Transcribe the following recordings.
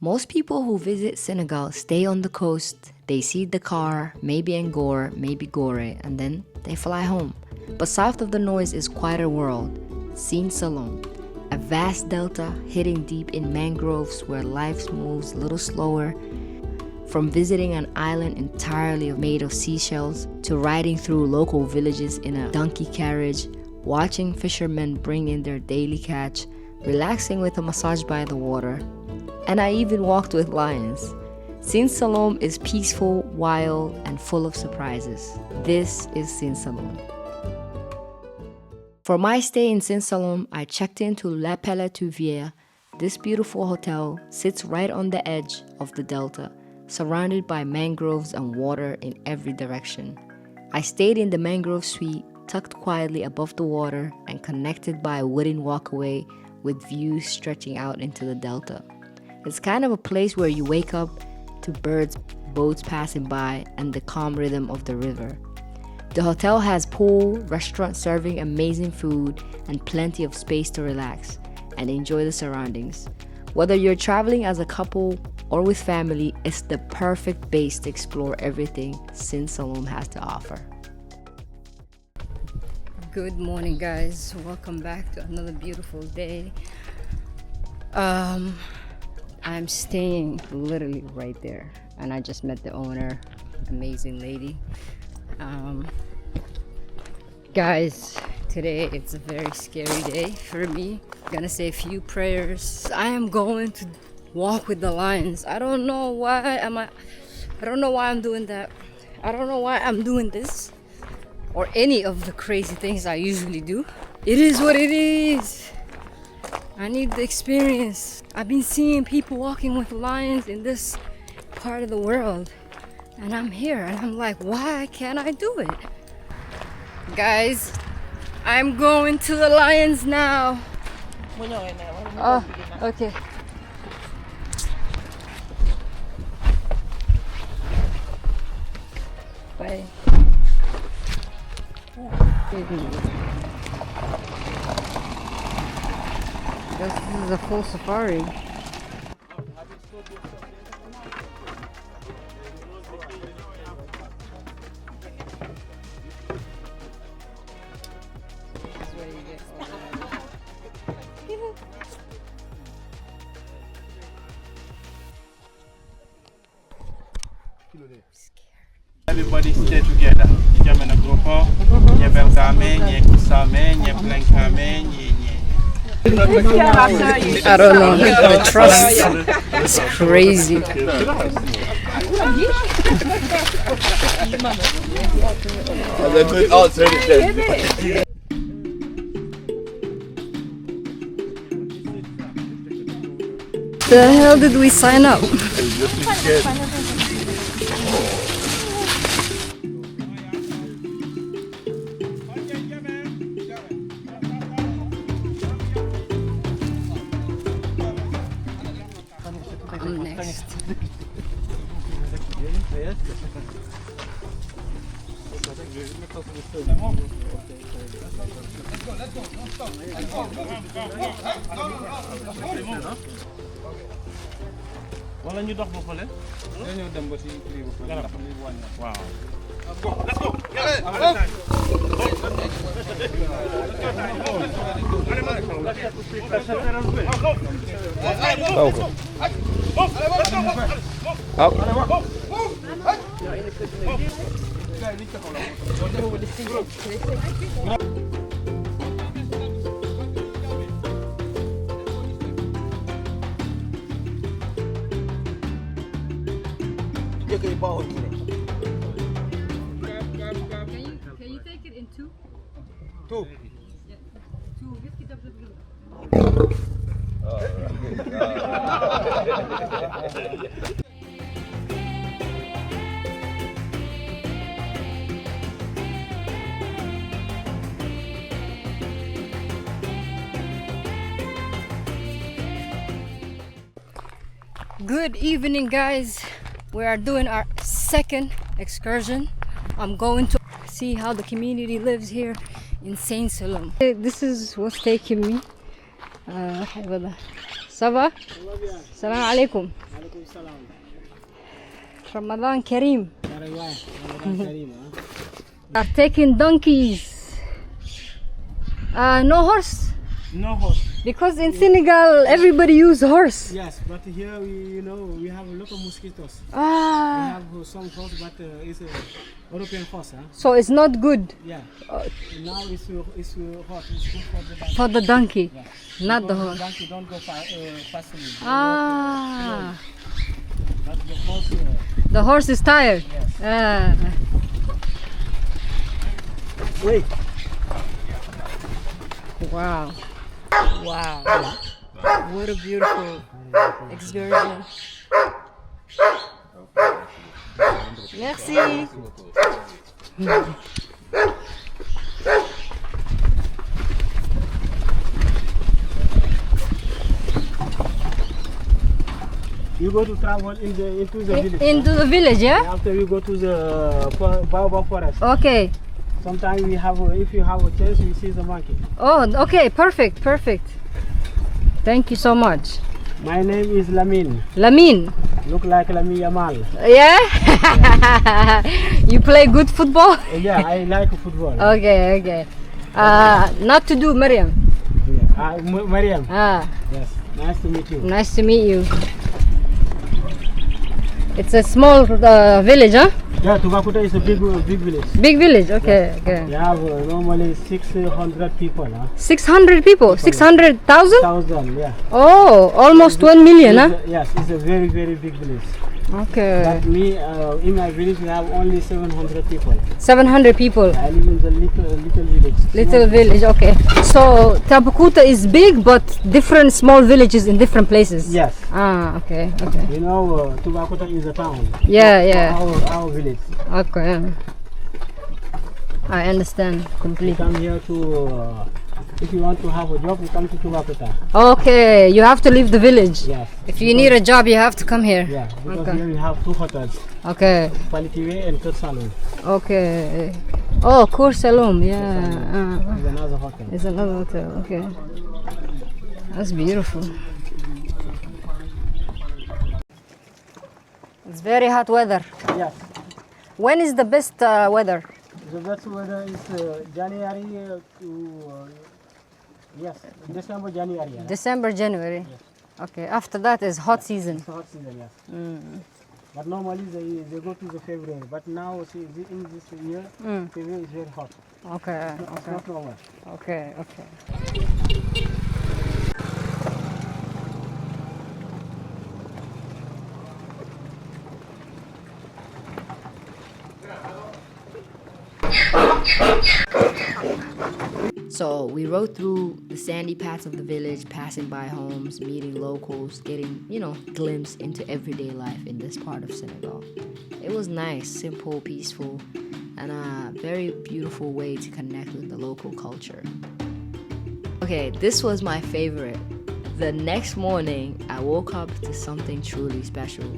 Most people who visit Senegal stay on the coast, they see Dakar, maybe Angor, maybe Gore, and then they fly home. But south of the noise is quite a world, Sine Saloum, a vast delta hidden deep in mangroves where life moves a little slower. From visiting an island entirely made of seashells to riding through local villages in a donkey carriage, watching fishermen bring in their daily catch, relaxing with a massage by the water. And I even walked with lions. Sine Saloum is peaceful, wild, and full of surprises. This is Sine Saloum. For my stay in Sine Saloum, I checked into Le Paluvier. This beautiful hotel sits right on the edge of the delta, surrounded by mangroves and water in every direction. I stayed in the mangrove suite, tucked quietly above the water and connected by a wooden walkway with views stretching out into the delta. It's kind of a place where you wake up to birds, boats passing by, and the calm rhythm of the river. The hotel has pool, restaurant serving amazing food, and plenty of space to relax and enjoy the surroundings. Whether you're traveling as a couple or with family, it's the perfect base to explore everything Sine Saloum has to offer. Good morning, guys. Welcome back to another beautiful day. I'm staying literally right there, and I just met the owner, amazing lady. Guys, today it's a very scary day for me. I'm gonna say a few prayers. I am going to walk with the lions. I don't know why I'm doing that. I don't know why I'm doing this or any of the crazy things I usually do. It is what it is. I need the experience. I've been seeing people walking with lions in this part of the world, and I'm here and I'm like, why can't I do it? Guys, I'm going to the lions now. Oh, okay. Bye. This is a full safari. Everybody stay together. Jamena grupo, nye belgame, nye kusame, nye blankame, nye. I don't know. The trust is crazy. That's a good alternative. The hell did we sign up? I'm next. Wala ñu dox ba fële. Dañu dem ba ci prix ba fële ndax li wàññi. Waaw. Let's go. Can you take it in two? Two. Yeah. Two. Good evening, guys. We are doing our second excursion. I'm going to see how the community lives here in Sine Saloum. This is what's taking me. Ça va? Salam alaikum. Ramadan Kareem. Ramadan Kareem, Are taking donkeys. No horse. No horse. Because in Senegal, everybody use horse. Yes, but here we have a lot of mosquitoes. We Ah, have some horse, but it's a European horse, huh? so it's not good Yeah. Now it's hot. It's good for the donkey. for the donkey, Yeah. not the Because horse. donkey don't go fastly. Ah, But the horse, the horse is tired. yes. Ah. Wait. Wow. Wow. What a beautiful excursion. Merci. You go to travel into the village. Into the village, yeah? After you go to the baobab forest. Okay. Sometimes if you have a chance, you see the monkey. Oh, okay. Perfect. Perfect. Thank you so much. My name is Lamin. Lamin. Look like Lamin Yamal. Yeah? You play good football? Yeah, I like football. Okay, okay. Not to do, Mariam. Yeah. Mariam. Ah, Yes. Nice to meet you. nice to meet you. It's a small village, huh? Yeah, Tubakuta is a big village. Big village, okay, okay. We have normally 600 people. 600 people, 600,000? 1,000, yeah. Oh, almost 1 million, huh? Yes, it's a very, very big village. Okay. But me, in my village, we have only 700 people. 700 people. I live in the little village. Little village, okay. So Tabakuta is big, but different small villages in different places. Yes. Ah, okay, okay. You know, Tubakuta is a town. Yeah, yeah. Our village. Okay. I understand You completely. come here to, if you want to have a job, you come to Tubakuta. Okay, you have to leave the village. Yes. If you need a job, you have to come here. Yeah, because Okay. here we have 2 hotels, Okay, Paluvier and Sine Saloum. okay. Oh, Sine Saloum, yeah. Is another hotel. It's another hotel, okay. That's beautiful. It's very hot weather. Yes. When is the best weather? The best weather is January to yes, December, January. Yeah. December, January. Okay, after that is hot season. It's a hot season, yes. But normally they go to the February. But now see, in this year, February is very hot. Okay, It's okay, not normal. okay, okay. So we rode through the sandy paths of the village, passing by homes, meeting locals, getting, glimpse into everyday life in this part of Senegal. It was nice, simple, peaceful, and a very beautiful way to connect with the local culture. Okay, this was my favorite. The next morning, I woke up to something truly special.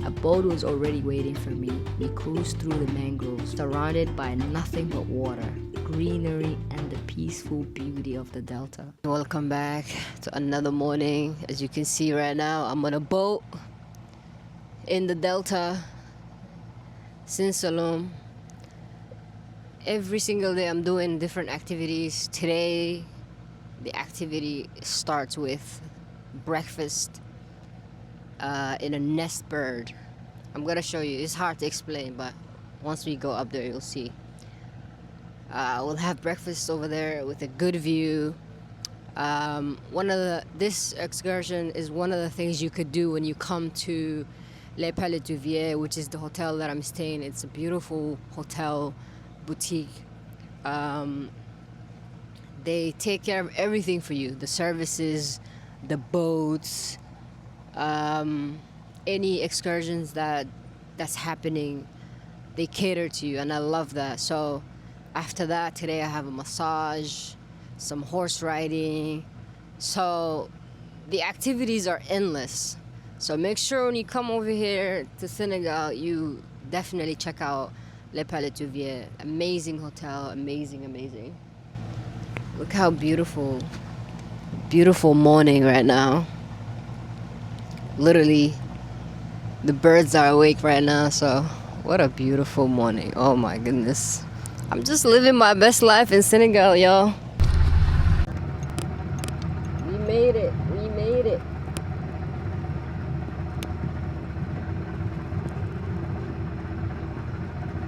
A boat was already waiting for me. We cruised through the mangroves, surrounded by nothing but water, greenery, and the peaceful beauty of the delta. Welcome back to another morning. As you can see right now, I'm on a boat in the delta, Sine Saloum. Every single day I'm doing different activities. Today, the activity starts with breakfast in a nest bird. I'm gonna show you. It's hard to explain, but once we go up there, you'll see. We'll have breakfast over there with a good view. This excursion is one of the things you could do when you come to Paluvier, which is the hotel that I'm staying. It's a beautiful hotel boutique. They take care of everything for you, the services, the boats, any excursions that's happening, they cater to you, and I love that. So after that, today I have a massage, some horse riding. So the activities are endless. So make sure when you come over here to Senegal, you definitely check out Paluvier. Amazing hotel, amazing. Look how beautiful morning right now. Literally The birds are awake right now, so what a beautiful morning. Oh my goodness. I'm just living my best life in Senegal, y'all. We made it. We made it.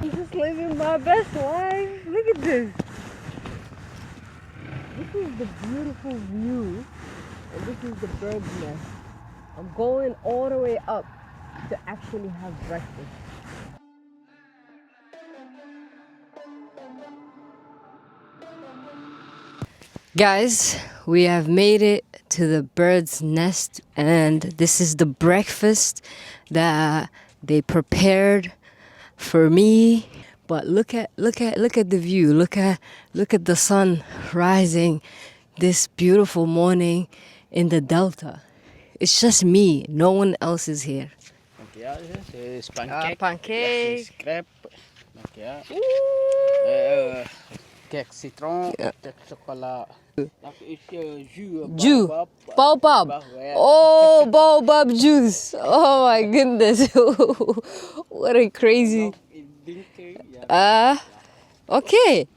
I'm just living my best life. Look at this. This is the beautiful view, and this is the bird's nest. I'm going all the way up to actually have breakfast. Guys, we have made it to the bird's nest, and this is the breakfast that they prepared for me. But look at the view. Look at the sun rising this beautiful morning in the delta. It's just me. No one else is here. C'est Pancake. crêpes. Cake citron, cake chocolat. Jus. Baobab. Oh, baobab juice. Oh my goodness. What a crazy. Okay.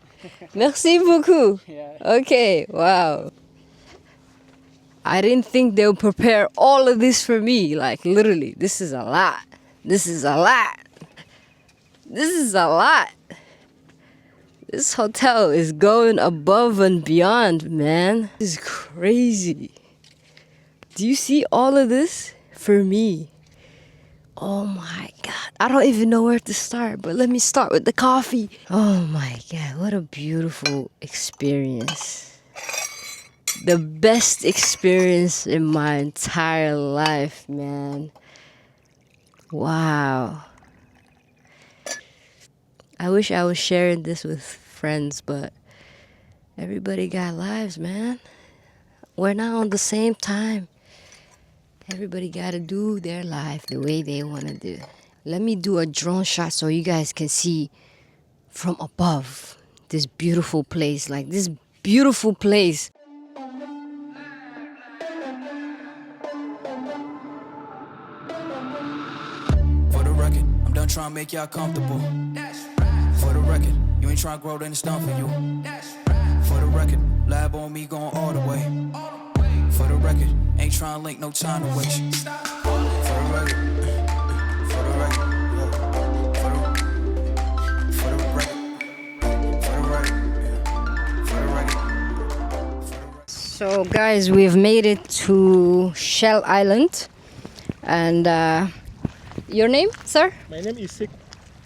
Merci beaucoup. Okay, wow. I didn't think they would prepare all of this for me. Like, literally, this is a lot. This is a lot. This is a lot. This hotel is going above and beyond, man. This is crazy. Do you see all of this for me? Oh my God. I don't even know where to start, but let me start with the coffee. Oh my God, what a beautiful experience. The best experience in my entire life, man. Wow. I wish I was sharing this with friends, but everybody got lives, man. We're not on the same time. Everybody gotta do their life the way they wanna do. Let me do a drone shot so you guys can see from above this beautiful place. Like, this beautiful place. For the record, I'm done trying to make y'all comfortable. For the record, you ain't trying to grow, then it's done for you. For the record, lab on me going all the way. For the record, ain't trying to link, no time to waste. For the record, for the record, yeah. For the record, for the record, for the record. So guys, we've made it to Shell Island. And your name, sir? My name is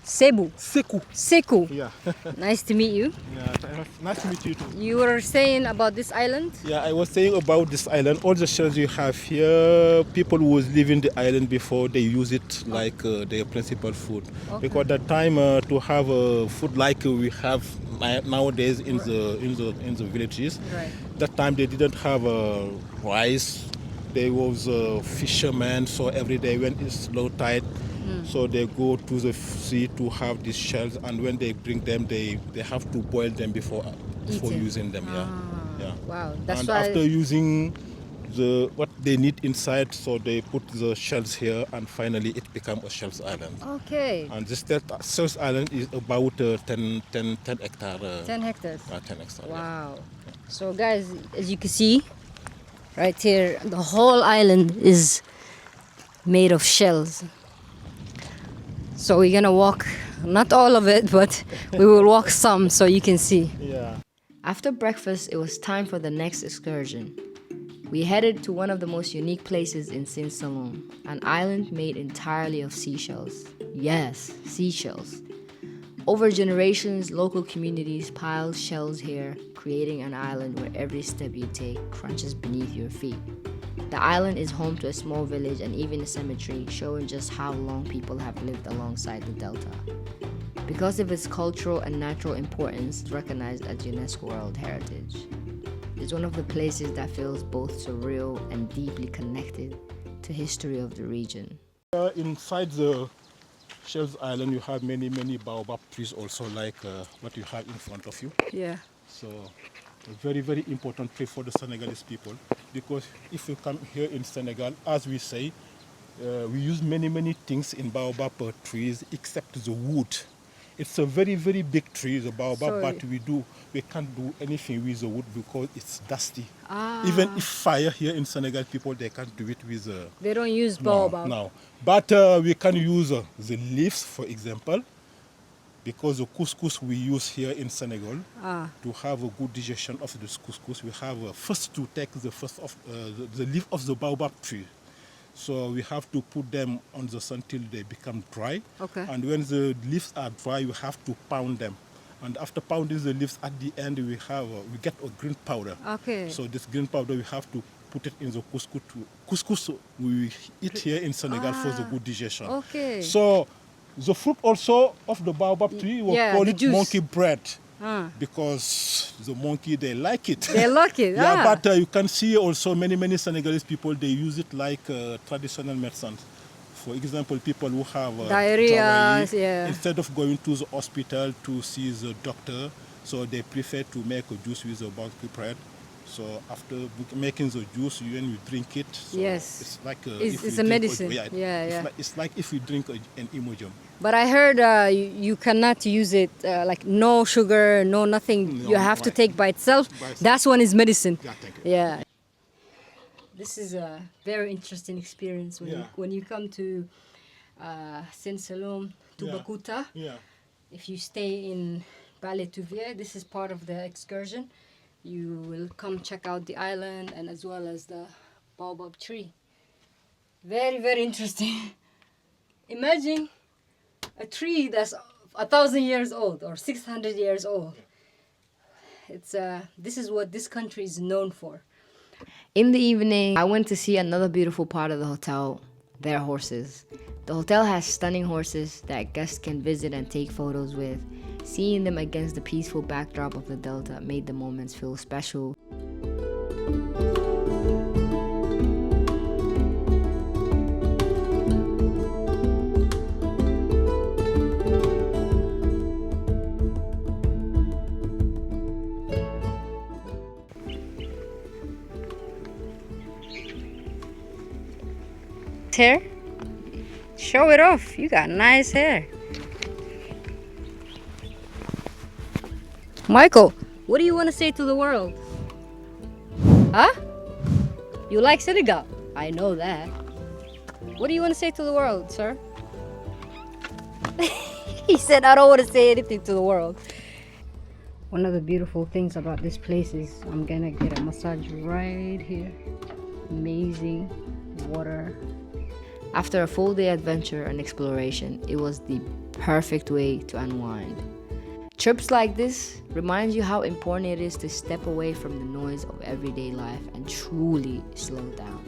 Sebu. Sekou. Seku. Yeah. Nice to meet you. Yeah, nice to meet you too. You were saying about this island? Yeah, I was saying about this island. All the shells you have here, people who was living the island before, they use it like their principal food. Okay. Because that time to have food like we have nowadays in the villages. Right. That time they didn't have rice. There was fishermen, so every day when it's low tide, so they go to the sea to have these shells, and when they bring them, they have to boil them before Eating. using them. Yeah. Wow, that's And why. after using what they need inside, so they put the shells here, and finally it becomes a shells island. Okay. And this shells island is about 10 hectares. 10 hectares. 10 hectares. Wow. So guys, as you can see, right here, the whole island is made of shells. So we're gonna walk, not all of it, but we will walk some so you can see. Yeah. After breakfast, it was time for the next excursion. We headed to one of the most unique places in Sine Saloum, an island made entirely of seashells. Yes, seashells. Over generations, local communities piled shells here, creating an island where every step you take crunches beneath your feet. The island is home to a small village and even a cemetery, showing just how long people have lived alongside the delta. Because of its cultural and natural importance, it's recognized as UNESCO World Heritage. It's one of the places that feels both surreal and deeply connected to history of the region. Inside the Shells Island, you have many baobab trees also, like what you have in front of you. Yeah. So a very, very important place for the Senegalese people, because if you come here in Senegal, as we say, We use many things in baobab trees except the wood. It's a very big tree, the baobab, So- but we can't do anything with the wood because it's dusty. Ah. Even if fire here in Senegal, people they can't do it with They don't use no, baobab. no. But we can use the leaves, for example, because the couscous we use here in Senegal to have a good digestion of this couscous, we have first to take the leaf of the baobab tree. So we have to put them on the sun till they become dry. Okay. And when the leaves are dry, we have to pound them. And after pounding the leaves, at the end we get a green powder. Okay. So this green powder we have to put it in the couscous. Couscous we eat here in Senegal for the good digestion. Okay. So the fruit also of the baobab tree, we yeah, call the it juice. monkey bread. Because the monkey, they like it. They like it. Yeah, but you can see also many Senegalese people, they use it like traditional medicine. For example, people who have Diarrhea, diarrhea, yeah. instead of going to the hospital to see the doctor, so they prefer to make a juice with the monkey bread. So after making the juice, when you drink it, so Yes. it's like It's if a we drink medicine. yeah, Yeah. It's like if we drink an Imodium. But I heard you cannot use it like no sugar, no nothing. No, You have to right. take by itself. By itself. That's when it's medicine. Yeah, thank you. Yeah. This is a very interesting experience Yeah. when you come to Sine Saloum, to Yeah. Bakuta. Yeah. If you stay in Paluvier, this is part of the excursion. You will come check out the island and as well as the baobab tree. Very interesting. Imagine a tree that's 1,000 years old or 600 years old. It's this is what this country is known for. In the evening, I went to see another beautiful part of the hotel, their horses. The hotel has stunning horses that guests can visit and take photos with. Seeing them against the peaceful backdrop of the delta made the moments feel special. Hair? Show it off. You got nice hair. Michael, what do you want to say to the world? Huh? You like Senegal? I know that. What do you want to say to the world, sir? He said, I don't want to say anything to the world. One of the beautiful things about this place is I'm gonna get a massage right here. Amazing water. After a full day adventure and exploration, it was the perfect way to unwind. Trips like this remind you how important it is to step away from the noise of everyday life and truly slow down.